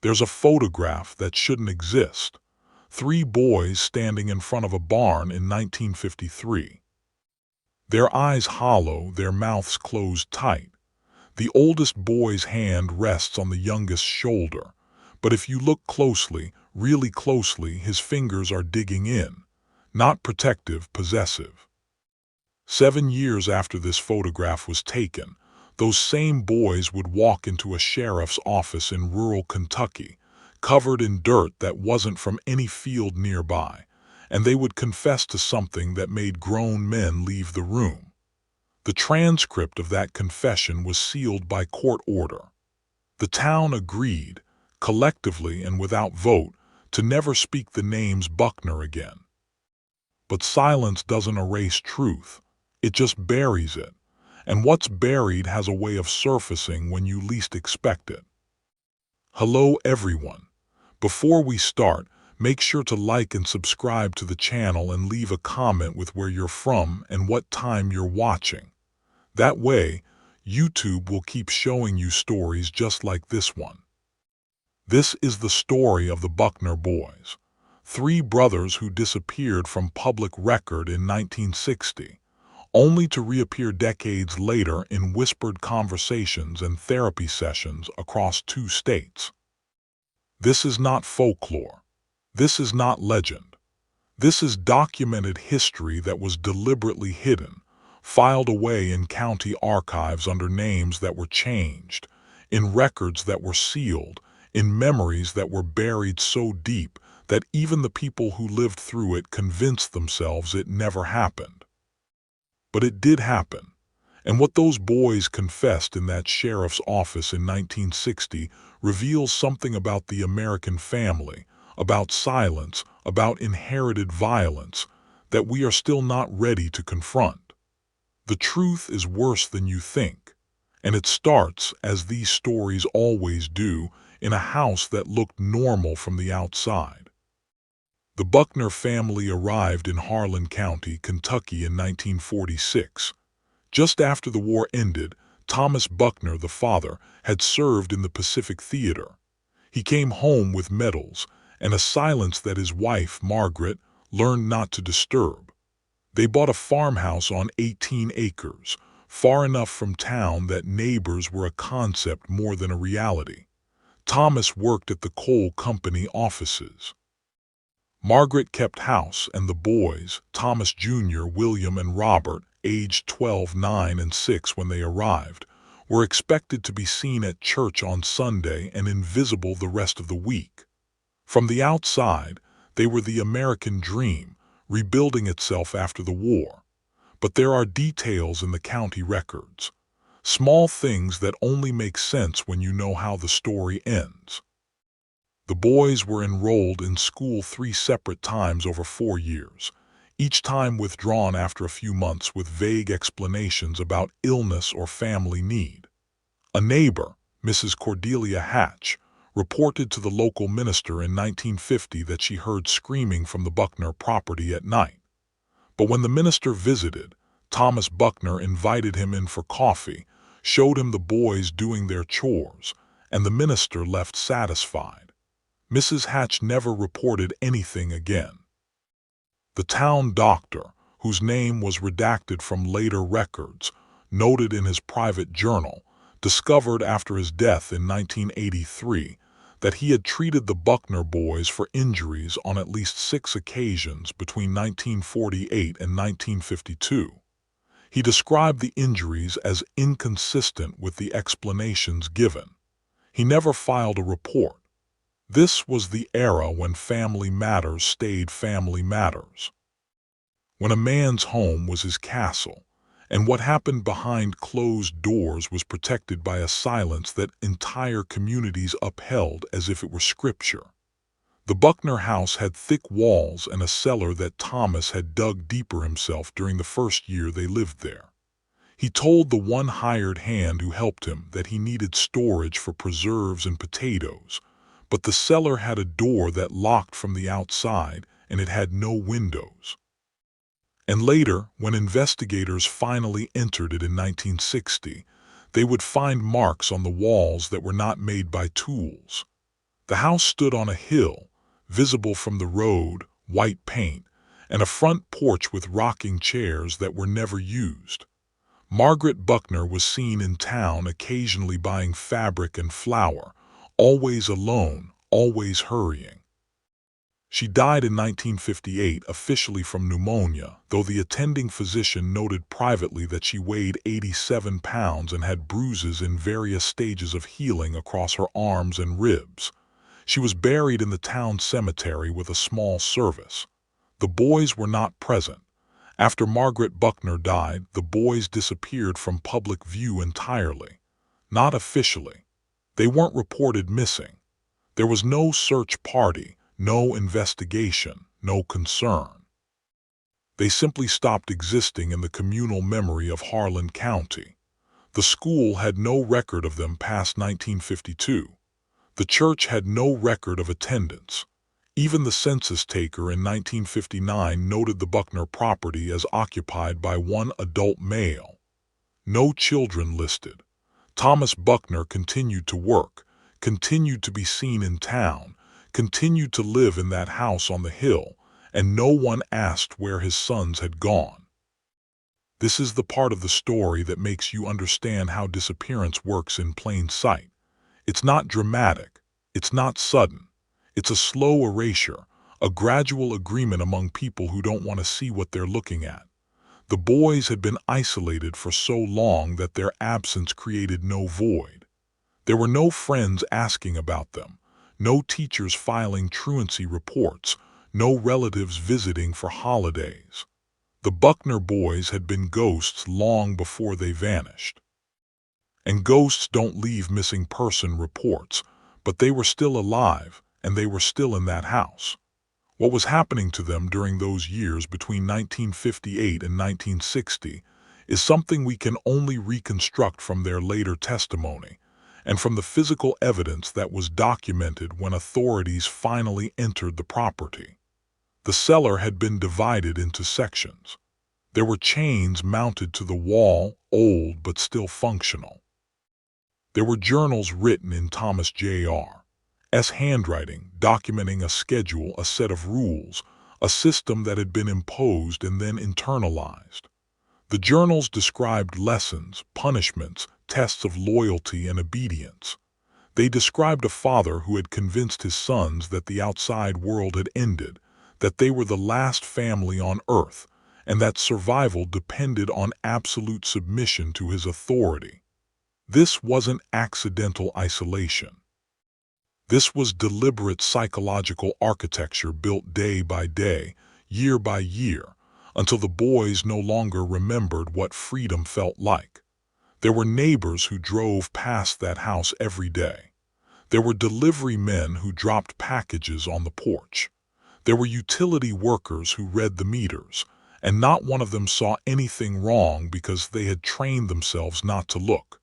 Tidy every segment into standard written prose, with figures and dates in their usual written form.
There's a photograph that shouldn't exist. Three boys standing in front of a barn in 1953. Their eyes hollow, their mouths closed tight. The oldest boy's hand rests on the youngest's shoulder, but if you look closely, really closely, his fingers are digging in, not protective, possessive. 7 years after this photograph was taken, those same boys would walk into a sheriff's office in rural Kentucky, covered in dirt that wasn't from any field nearby, and they would confess to something that made grown men leave the room. The transcript of that confession was sealed by court order. The town agreed, collectively and without vote, to never speak the names Buckner again. But silence doesn't erase truth. It just buries it, and what's buried has a way of surfacing when you least expect it. Hello everyone. Before we start, make sure to like and subscribe to the channel and leave a comment with where you're from and what time you're watching. That way, YouTube will keep showing you stories just like this one. This is the story of the Buckner Boys, 3 brothers who disappeared from public record in 1960. Only to reappear decades later in whispered conversations and therapy sessions across 2 states. This is not folklore. This is not legend. This is documented history that was deliberately hidden, filed away in county archives under names that were changed, in records that were sealed, in memories that were buried so deep that even the people who lived through it convinced themselves it never happened. But it did happen, and what those boys confessed in that sheriff's office in 1960 reveals something about the American family, about silence, about inherited violence, that we are still not ready to confront. The truth is worse than you think, and it starts, as these stories always do, in a house that looked normal from the outside. The Buckner family arrived in Harlan County, Kentucky in 1946. Just after the war ended, Thomas Buckner, the father, had served in the Pacific Theater. He came home with medals and a silence that his wife, Margaret, learned not to disturb. They bought a farmhouse on 18 acres, far enough from town that neighbors were a concept more than a reality. Thomas worked at the coal company offices. Margaret kept house, and the boys, Thomas Jr., William, and Robert, aged 12, 9, and 6 when they arrived, were expected to be seen at church on Sunday and invisible the rest of the week. From the outside, they were the American dream, rebuilding itself after the war. But there are details in the county records, small things that only make sense when you know how the story ends. The boys were enrolled in school 3 separate times over 4 years, each time withdrawn after a few months with vague explanations about illness or family need. A neighbor, Mrs. Cordelia Hatch, reported to the local minister in 1950 that she heard screaming from the Buckner property at night. But when the minister visited, Thomas Buckner invited him in for coffee, showed him the boys doing their chores, and the minister left satisfied. Mrs. Hatch never reported anything again. The town doctor, whose name was redacted from later records, noted in his private journal, discovered after his death in 1983 that he had treated the Buckner boys for injuries on at least 6 occasions between 1948 and 1952. He described the injuries as inconsistent with the explanations given. He never filed a report. This was the era when family matters stayed family matters. When a man's home was his castle, and what happened behind closed doors was protected by a silence that entire communities upheld as if it were scripture. The Buckner house had thick walls and a cellar that Thomas had dug deeper himself during the first year they lived there. He told the one hired hand who helped him that he needed storage for preserves and potatoes, but the cellar had a door that locked from the outside and it had no windows. And later, when investigators finally entered it in 1960, they would find marks on the walls that were not made by tools. The house stood on a hill, visible from the road, white paint, and a front porch with rocking chairs that were never used. Margaret Buckner was seen in town occasionally buying fabric and flour, always alone, always hurrying. She died in 1958 officially from pneumonia, though the attending physician noted privately that she weighed 87 pounds and had bruises in various stages of healing across her arms and ribs. She was buried in the town cemetery with a small service. The boys were not present. After Margaret Buckner died, the boys disappeared from public view entirely. Not officially. They weren't reported missing. There was no search party, no investigation, no concern. They simply stopped existing in the communal memory of Harlan County. The school had no record of them past 1952. The church had no record of attendance. Even the census taker in 1959 noted the Buckner property as occupied by one adult male. No children listed. Thomas Buckner continued to work, continued to be seen in town, continued to live in that house on the hill, and no one asked where his sons had gone. This is the part of the story that makes you understand how disappearance works in plain sight. It's not dramatic. It's not sudden. It's a slow erasure, a gradual agreement among people who don't want to see what they're looking at. The boys had been isolated for so long that their absence created no void. There were no friends asking about them, no teachers filing truancy reports, no relatives visiting for holidays. The Buckner boys had been ghosts long before they vanished. And ghosts don't leave missing person reports, but they were still alive, and they were still in that house. What was happening to them during those years between 1958 and 1960 is something we can only reconstruct from their later testimony and from the physical evidence that was documented when authorities finally entered the property. The cellar had been divided into sections. There were chains mounted to the wall, old but still functional. There were journals written in Thomas J.R.'s handwriting, documenting a schedule, a set of rules, a system that had been imposed and then internalized. The journals described lessons, punishments, tests of loyalty and obedience. They described a father who had convinced his sons that the outside world had ended, that they were the last family on earth, and that survival depended on absolute submission to his authority. This wasn't accidental isolation. This was deliberate psychological architecture built day by day, year by year, until the boys no longer remembered what freedom felt like. There were neighbors who drove past that house every day. There were delivery men who dropped packages on the porch. There were utility workers who read the meters, and not one of them saw anything wrong because they had trained themselves not to look.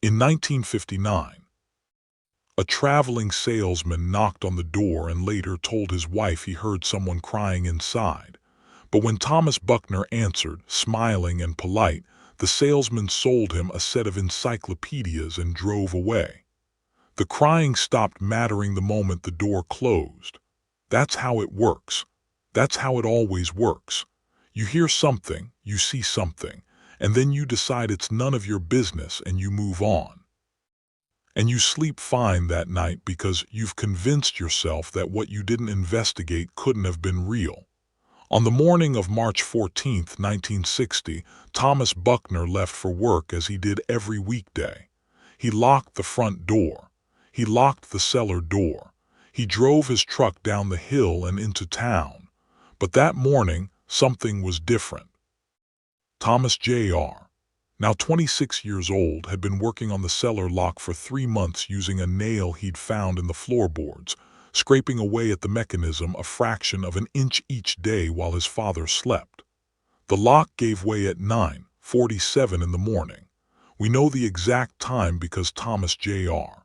In 1959, a traveling salesman knocked on the door and later told his wife he heard someone crying inside. But when Thomas Buckner answered, smiling and polite, the salesman sold him a set of encyclopedias and drove away. The crying stopped mattering the moment the door closed. That's how it works. That's how it always works. You hear something, you see something, and then you decide it's none of your business and you move on. And you sleep fine that night because you've convinced yourself that what you didn't investigate couldn't have been real. On the morning of March 14, 1960, Thomas Buckner left for work as he did every weekday. He locked the front door. He locked the cellar door. He drove his truck down the hill and into town. But that morning, something was different. Thomas Jr., now 26 years old, had been working on the cellar lock for 3 months using a nail he'd found in the floorboards, scraping away at the mechanism a fraction of an inch each day while his father slept. The lock gave way at 9:47 in the morning. We know the exact time because Thomas Jr.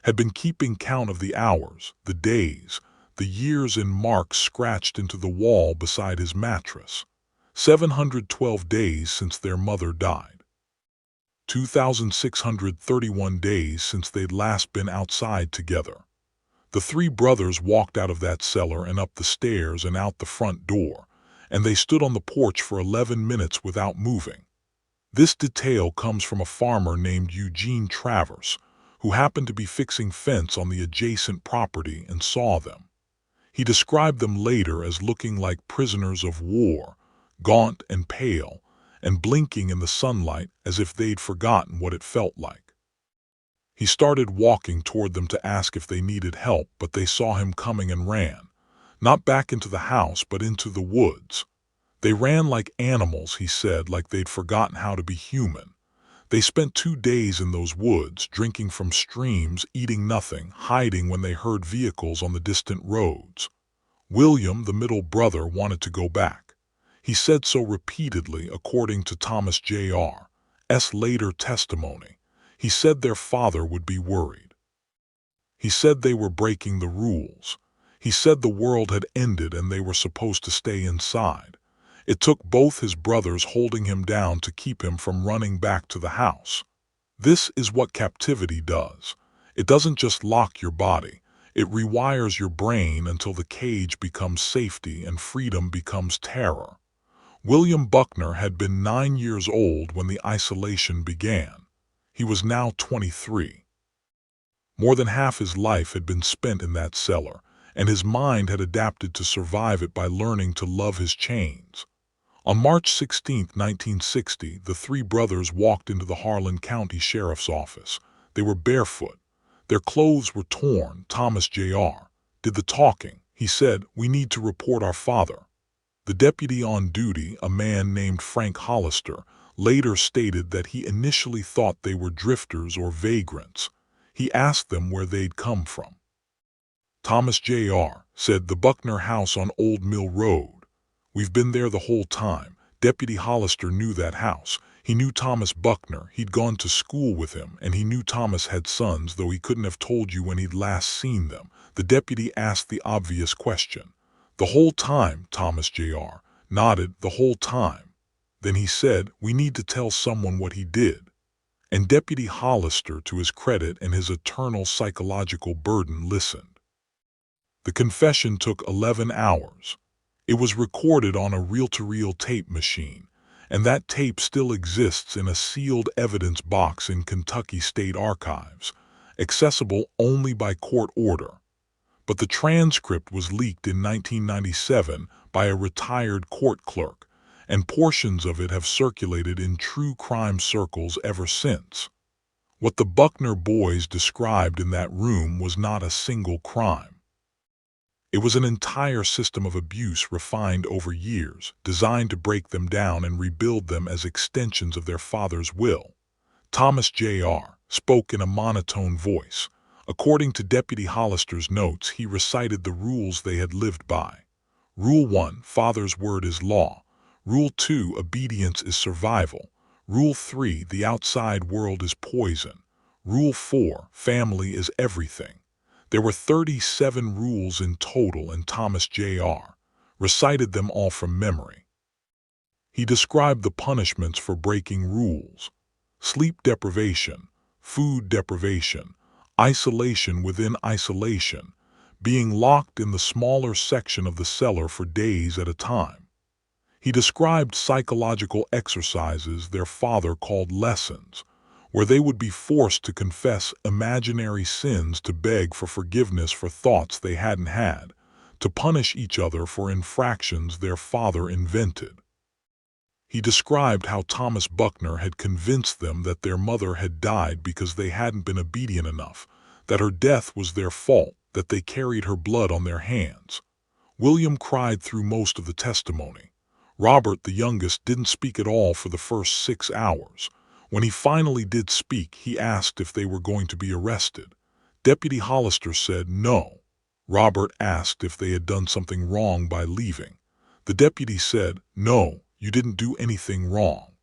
had been keeping count of the hours, the days, the years in marks scratched into the wall beside his mattress. 712 days since their mother died. 2,631 days since they'd last been outside together. The three brothers walked out of that cellar and up the stairs and out the front door, and they stood on the porch for 11 minutes without moving. This detail comes from a farmer named Eugene Travers, who happened to be fixing fence on the adjacent property and saw them. He described them later as looking like prisoners of war, gaunt and pale, and blinking in the sunlight as if they'd forgotten what it felt like. He started walking toward them to ask if they needed help, but they saw him coming and ran, not back into the house but into the woods. They ran like animals, he said, like they'd forgotten how to be human. They spent 2 days in those woods, drinking from streams, eating nothing, hiding when they heard vehicles on the distant roads. William, the middle brother, wanted to go back. He said so repeatedly, according to Thomas Jr.'s later testimony. He said their father would be worried. He said they were breaking the rules. He said the world had ended and they were supposed to stay inside. It took both his brothers holding him down to keep him from running back to the house. This is what captivity does. It doesn't just lock your body. It rewires your brain until the cage becomes safety and freedom becomes terror. William Buckner had been 9 years old when the isolation began. He was now 23. More than half his life had been spent in that cellar, and his mind had adapted to survive it by learning to love his chains. On March 16, 1960, the three brothers walked into the Harlan County Sheriff's Office. They were barefoot. Their clothes were torn. Thomas Jr. did the talking. He said, "We need to report our father." The deputy on duty, a man named Frank Hollister, later stated that he initially thought they were drifters or vagrants. He asked them where they'd come from. Thomas Jr. said, "The Buckner house on Old Mill Road. We've been there the whole time." Deputy Hollister knew that house. He knew Thomas Buckner. He'd gone to school with him, and he knew Thomas had sons, though he couldn't have told you when he'd last seen them. The deputy asked the obvious question. "The whole time," Thomas Jr. nodded, "the whole time." Then he said, "We need to tell someone what he did." And Deputy Hollister, to his credit and his eternal psychological burden, listened. The confession took 11 hours. It was recorded on a reel-to-reel tape machine, and that tape still exists in a sealed evidence box in Kentucky State Archives, accessible only by court order. But the transcript was leaked in 1997 by a retired court clerk, and portions of it have circulated in true crime circles ever since. What the Buckner boys described in that room was not a single crime. It was an entire system of abuse refined over years, designed to break them down and rebuild them as extensions of their father's will. Thomas Jr. spoke in a monotone voice. According to Deputy Hollister's notes, he recited the rules they had lived by. Rule 1, father's word is law. Rule 2, obedience is survival. Rule 3, the outside world is poison. Rule 4, family is everything. There were 37 rules in total, and Thomas Jr. recited them all from memory. He described the punishments for breaking rules: sleep deprivation, food deprivation, isolation within isolation, being locked in the smaller section of the cellar for days at a time. He described psychological exercises their father called lessons, where they would be forced to confess imaginary sins, to beg for forgiveness for thoughts they hadn't had, to punish each other for infractions their father invented. He described how Thomas Buckner had convinced them that their mother had died because they hadn't been obedient enough, that her death was their fault, that they carried her blood on their hands. William cried through most of the testimony. Robert, the youngest, didn't speak at all for the first 6 hours. When he finally did speak, he asked if they were going to be arrested. Deputy Hollister said no. Robert asked if they had done something wrong by leaving. The deputy said, "No, you didn't do anything wrong."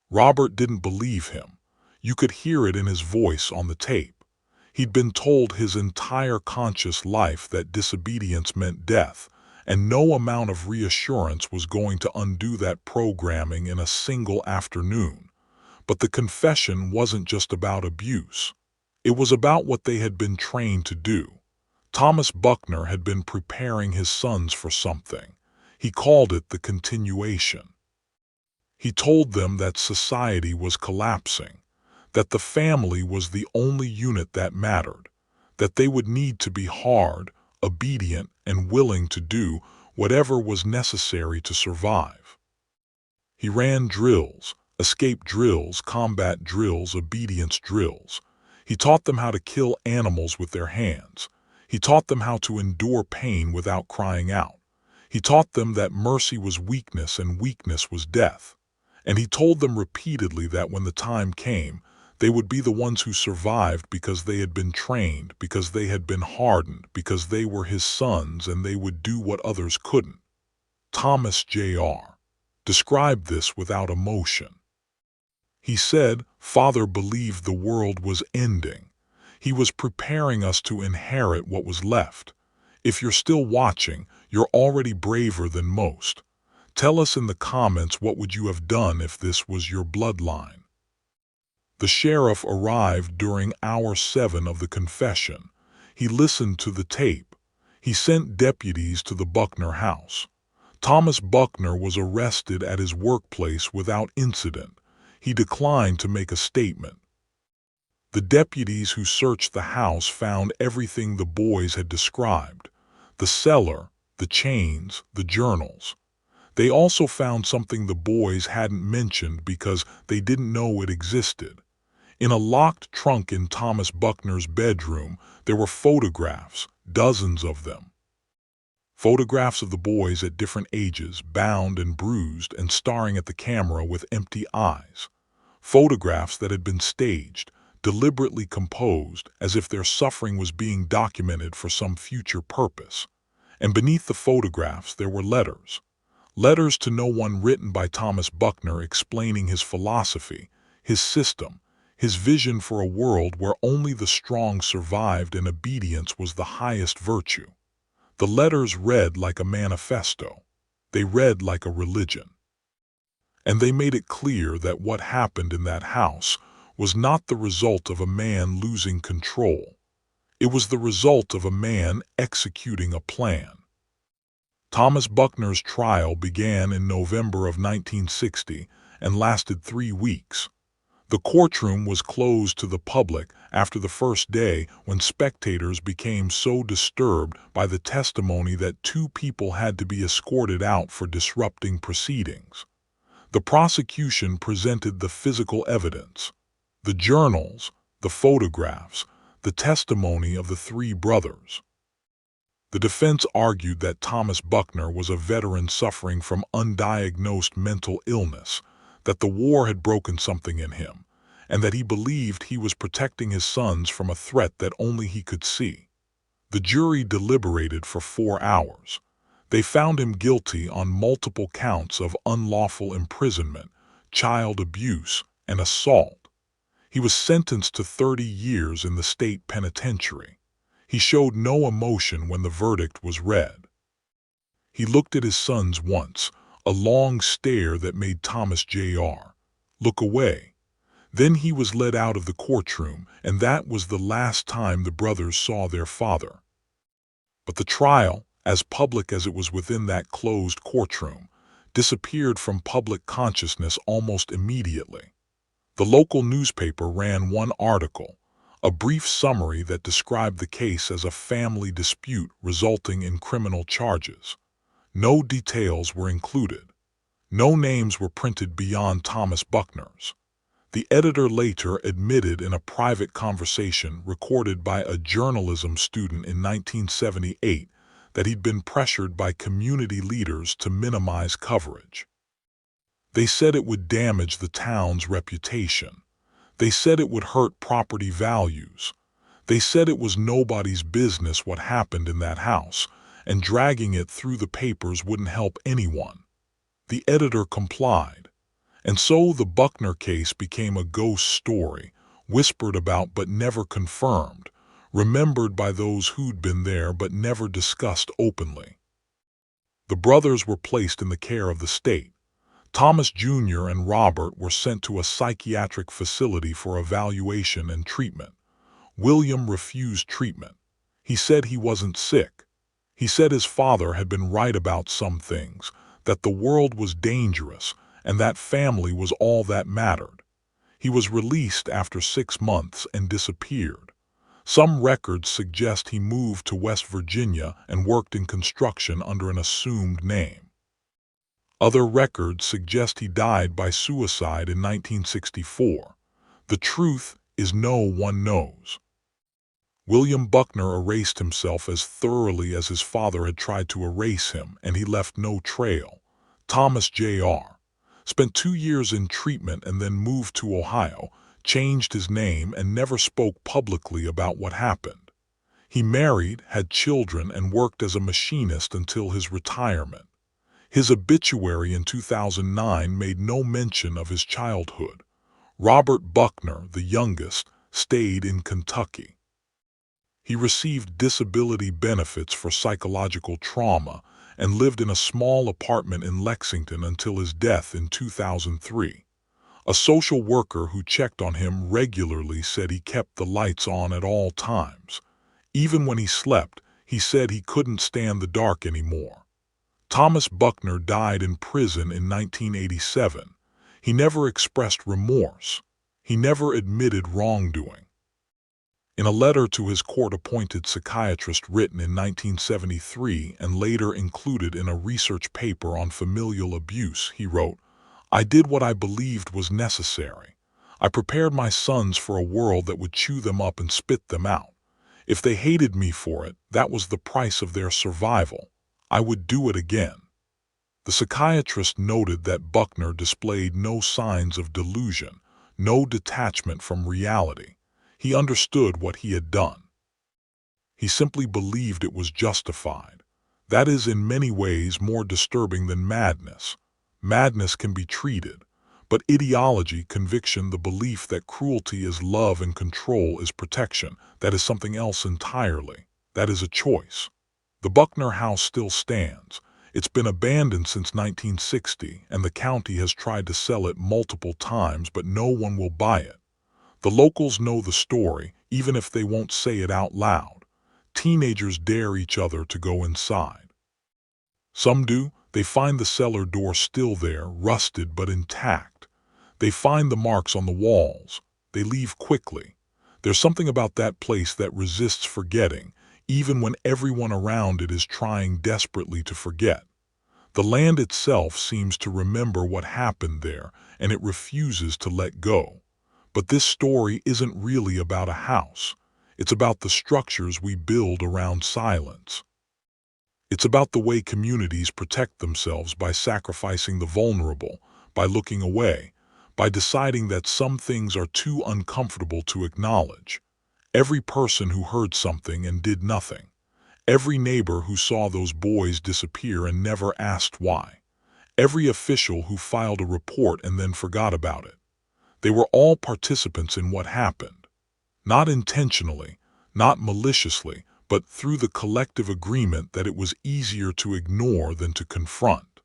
Robert didn't believe him. You could hear it in his voice on the tape. He'd been told his entire conscious life that disobedience meant death, and no amount of reassurance was going to undo that programming in a single afternoon. But the confession wasn't just about abuse. It was about what they had been trained to do. Thomas Buckner had been preparing his sons for something. He called it the continuation. He told them that society was collapsing, that the family was the only unit that mattered, that they would need to be hard, obedient, and willing to do whatever was necessary to survive. He ran drills, escape drills, combat drills, obedience drills. He taught them how to kill animals with their hands. He taught them how to endure pain without crying out. He taught them that mercy was weakness and weakness was death. And he told them repeatedly that when the time came, they would be the ones who survived because they had been trained, because they had been hardened, because they were his sons and they would do what others couldn't. Thomas Jr. described this without emotion. He said, "Father believed the world was ending. He was preparing us to inherit what was left. If you're still watching, you're already braver than most. Tell us in the comments what would you have done if this was your bloodline." The sheriff arrived during hour 7 of the confession. He listened to the tape. He sent deputies to the Buckner house. Thomas Buckner was arrested at his workplace without incident. He declined to make a statement. The deputies who searched the house found everything the boys had described: the cellar, the chains, the journals. They also found something the boys hadn't mentioned because they didn't know it existed. In a locked trunk in Thomas Buckner's bedroom, there were photographs, dozens of them. Photographs of the boys at different ages, bound and bruised and staring at the camera with empty eyes. Photographs that had been staged, deliberately composed, as if their suffering was being documented for some future purpose. And beneath the photographs there were letters. Letters to no one written by Thomas Buckner explaining his philosophy, his system, his vision for a world where only the strong survived and obedience was the highest virtue. The letters read like a manifesto. They read like a religion. And they made it clear that what happened in that house was not the result of a man losing control. It was the result of a man executing a plan. Thomas Buckner's trial began in November of 1960 and lasted 3 weeks. The courtroom was closed to the public after the first day when spectators became so disturbed by the testimony that 2 people had to be escorted out for disrupting proceedings. The prosecution presented the physical evidence: the journals, the photographs, the testimony of the 3 brothers. The defense argued that Thomas Buckner was a veteran suffering from undiagnosed mental illness, that the war had broken something in him, and that he believed he was protecting his sons from a threat that only he could see. The jury deliberated for 4 hours. They found him guilty on multiple counts of unlawful imprisonment, child abuse, and assault. He was sentenced to 30 years in the state penitentiary. He showed no emotion when the verdict was read. He looked at his sons once, a long stare that made Thomas Jr. look away. Then he was led out of the courtroom, and that was the last time the brothers saw their father. But the trial, as public as it was within that closed courtroom, disappeared from public consciousness almost immediately. The local newspaper ran one article, a brief summary that described the case as a family dispute resulting in criminal charges. No details were included. No names were printed beyond Thomas Buckner's. The editor later admitted in a private conversation recorded by a journalism student in 1978 that he'd been pressured by community leaders to minimize coverage. They said it would damage the town's reputation. They said it would hurt property values. They said it was nobody's business what happened in that house, and dragging it through the papers wouldn't help anyone. The editor complied. And so the Buckner case became a ghost story, whispered about but never confirmed, remembered by those who'd been there but never discussed openly. The brothers were placed in the care of the state. Thomas Jr. and Robert were sent to a psychiatric facility for evaluation and treatment. William refused treatment. He said he wasn't sick. He said his father had been right about some things, that the world was dangerous, and that family was all that mattered. He was released after 6 months and disappeared. Some records suggest he moved to West Virginia and worked in construction under an assumed name. Other records suggest he died by suicide in 1964. The truth is no one knows. William Buckner erased himself as thoroughly as his father had tried to erase him, and he left no trail. Thomas Jr. spent 2 years in treatment and then moved to Ohio, changed his name, and never spoke publicly about what happened. He married, had children, and worked as a machinist until his retirement. His obituary in 2009 made no mention of his childhood. Robert Buckner, the youngest, stayed in Kentucky. He received disability benefits for psychological trauma and lived in a small apartment in Lexington until his death in 2003. A social worker who checked on him regularly said he kept the lights on at all times. Even when he slept, he said he couldn't stand the dark anymore. Thomas Buckner died in prison in 1987. He never expressed remorse. He never admitted wrongdoing. In a letter to his court-appointed psychiatrist written in 1973 and later included in a research paper on familial abuse, he wrote, "I did what I believed was necessary. I prepared my sons for a world that would chew them up and spit them out. If they hated me for it, that was the price of their survival. I would do it again." The psychiatrist noted that Buckner displayed no signs of delusion, no detachment from reality. He understood what he had done. He simply believed it was justified. That is in many ways more disturbing than madness. Madness can be treated, but ideology, conviction, the belief that cruelty is love and control is protection, that is something else entirely. That is a choice. The Buckner house still stands. It's been abandoned since 1960, and the county has tried to sell it multiple times, but no one will buy it. The locals know the story, even if they won't say it out loud. Teenagers dare each other to go inside. Some do. They find the cellar door still there, rusted but intact. They find the marks on the walls. They leave quickly. There's something about that place that resists forgetting, even when everyone around it is trying desperately to forget. The land itself seems to remember what happened there, and it refuses to let go. But this story isn't really about a house. It's about the structures we build around silence. It's about the way communities protect themselves by sacrificing the vulnerable, by looking away, by deciding that some things are too uncomfortable to acknowledge. Every person who heard something and did nothing. Every neighbor who saw those boys disappear and never asked why. Every official who filed a report and then forgot about it. They were all participants in what happened. Not intentionally, not maliciously, but through the collective agreement that it was easier to ignore than to confront.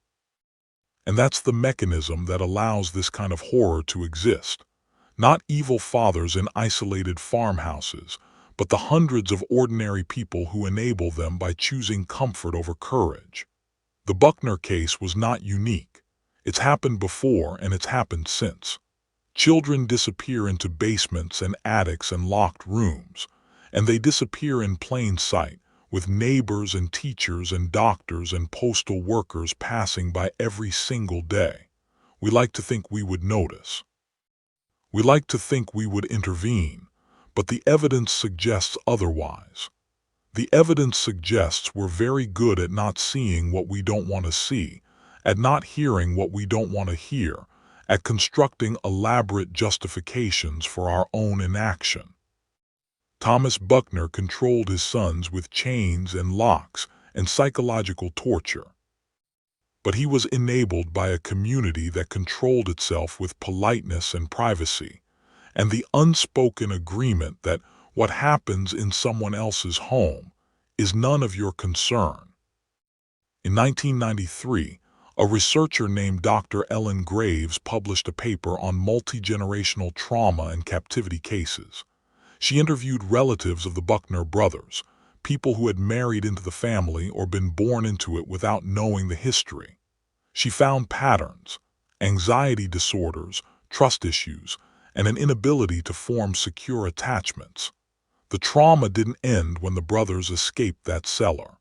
And that's the mechanism that allows this kind of horror to exist. Not evil fathers in isolated farmhouses, but the hundreds of ordinary people who enable them by choosing comfort over courage. The Buckner case was not unique. It's happened before and it's happened since. Children disappear into basements and attics and locked rooms, and they disappear in plain sight, with neighbors and teachers and doctors and postal workers passing by every single day. We like to think we would notice. We like to think we would intervene, but the evidence suggests otherwise. The evidence suggests we're very good at not seeing what we don't want to see, at not hearing what we don't want to hear, at constructing elaborate justifications for our own inaction. Thomas Buckner controlled his sons with chains and locks and psychological torture. But he was enabled by a community that controlled itself with politeness and privacy, and the unspoken agreement that what happens in someone else's home is none of your concern. In 1993, a researcher named Dr. Ellen Graves published a paper on multi-generational trauma and captivity cases. She interviewed relatives of the Buckner brothers, people who had married into the family or been born into it without knowing the history. She found patterns, anxiety disorders, trust issues, and an inability to form secure attachments. The trauma didn't end when the brothers escaped that cellar.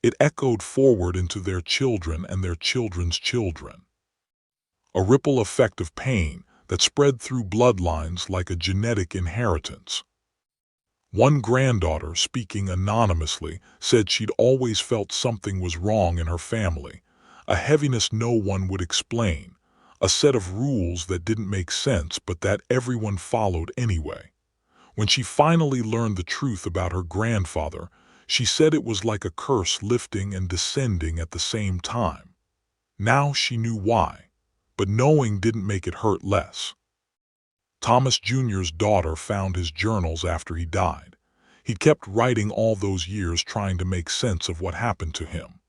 It echoed forward into their children and their children's children. A ripple effect of pain that spread through bloodlines like a genetic inheritance. One granddaughter, speaking anonymously, said she'd always felt something was wrong in her family, a heaviness no one would explain, a set of rules that didn't make sense but that everyone followed anyway. When she finally learned the truth about her grandfather, she said it was like a curse lifting and descending at the same time. Now she knew why, but knowing didn't make it hurt less. Thomas Jr.'s daughter found his journals after he died. He'd kept writing all those years trying to make sense of what happened to him.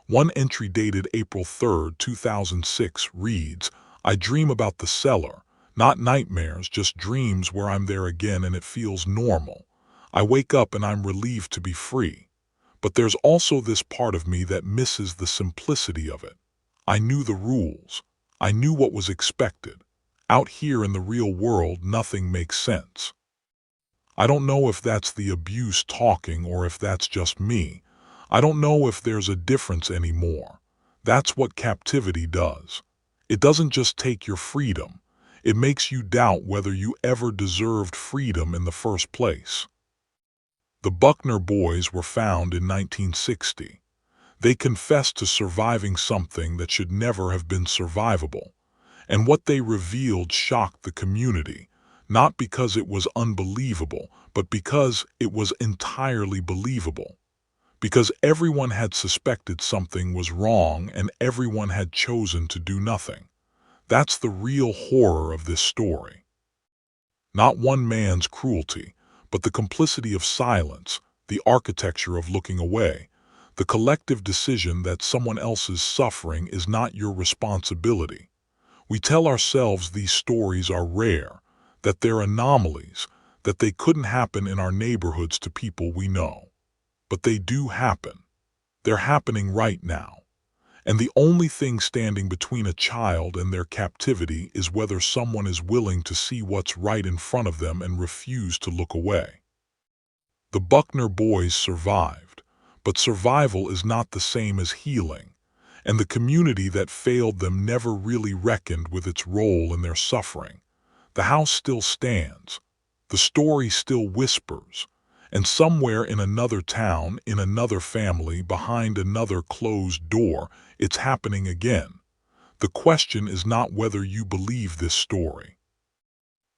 One entry dated April 3, 2006 reads, "I dream about the cellar, not nightmares, just dreams where I'm there again and it feels normal. I wake up and I'm relieved to be free. But there's also this part of me that misses the simplicity of it. I knew the rules. I knew what was expected. Out here in the real world, nothing makes sense." I don't know if that's the abuse talking or if that's just me. I don't know if there's a difference anymore. That's what captivity does. It doesn't just take your freedom. It makes you doubt whether you ever deserved freedom in the first place. The Buckner Boys were found in 1960. They confessed to surviving something that should never have been survivable. And what they revealed shocked the community, not because it was unbelievable, but because it was entirely believable. Because everyone had suspected something was wrong and everyone had chosen to do nothing. That's the real horror of this story. Not one man's cruelty, but the complicity of silence, the architecture of looking away, the collective decision that someone else's suffering is not your responsibility. We tell ourselves these stories are rare, that they're anomalies, that they couldn't happen in our neighborhoods to people we know. But they do happen. They're happening right now. And the only thing standing between a child and their captivity is whether someone is willing to see what's right in front of them and refuse to look away. The Buckner Boys survived, but survival is not the same as healing, and the community that failed them never really reckoned with its role in their suffering. The house still stands, the story still whispers, and somewhere in another town, in another family, behind another closed door, it's happening again. The question is not whether you believe this story.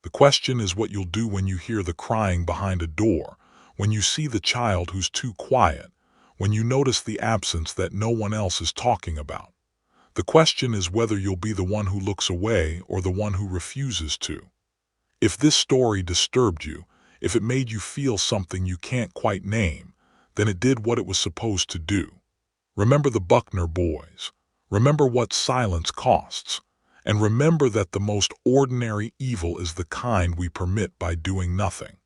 The question is what you'll do when you hear the crying behind a door, when you see the child who's too quiet, when you notice the absence that no one else is talking about. The question is whether you'll be the one who looks away or the one who refuses to. If this story disturbed you, if it made you feel something you can't quite name, then it did what it was supposed to do. Remember the Buckner Boys. Remember what silence costs. And remember that the most ordinary evil is the kind we permit by doing nothing.